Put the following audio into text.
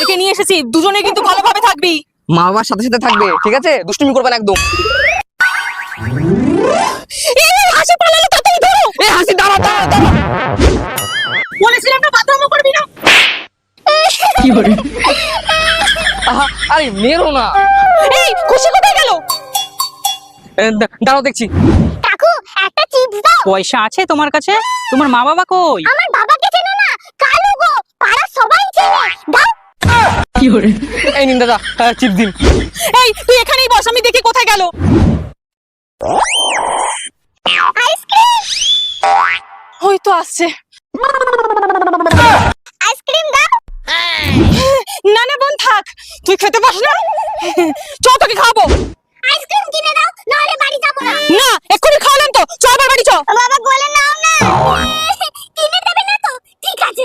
স্যারকে নিয়ে এসেছি, দুজনে কিন্তু ভালোভাবে থাকবি। মা বাবার সাথে সাথে থাকবে, ঠিক আছে? দুষ্টুমি করবে না একদম। এই হাসি পালালো, তাড়াতাড়ি ধরো। এই হাসি দাঁড়া দাঁড়া দাঁড়া। বলেছিলাম না বাথরুমও করবি না। আহা, আরে মেরো না। এই খুশি কোথায় গেল? দাঁড়াও দেখছি। কাকু একটা চিপস দাও। পয়সা আছে তোমার কাছে? তোমার মা বাবা কই? আমার বাবাকে চেনো না? কালু গো, পাড়া সবাই চেনে। দাও। এই নিন দাদা, চিপ দিন। এই তুই এখানেই বস, আমি দেখি কোথায় গেল। আইসক্রিম। ওই তো আসছে। আইসক্রিম দাও। না না বোন থাক, তুই খেতে পাস না। চ তোকে খাবো। আইসক্রিম কিনে দাও, নাহলে বাড়ি যাব না। না এক্ষুনি খাওয়ালাম তো, চ আবার বাড়ি চ। বাবা বলে নাও না। কিনে দেবে না তো? ঠিক আছে।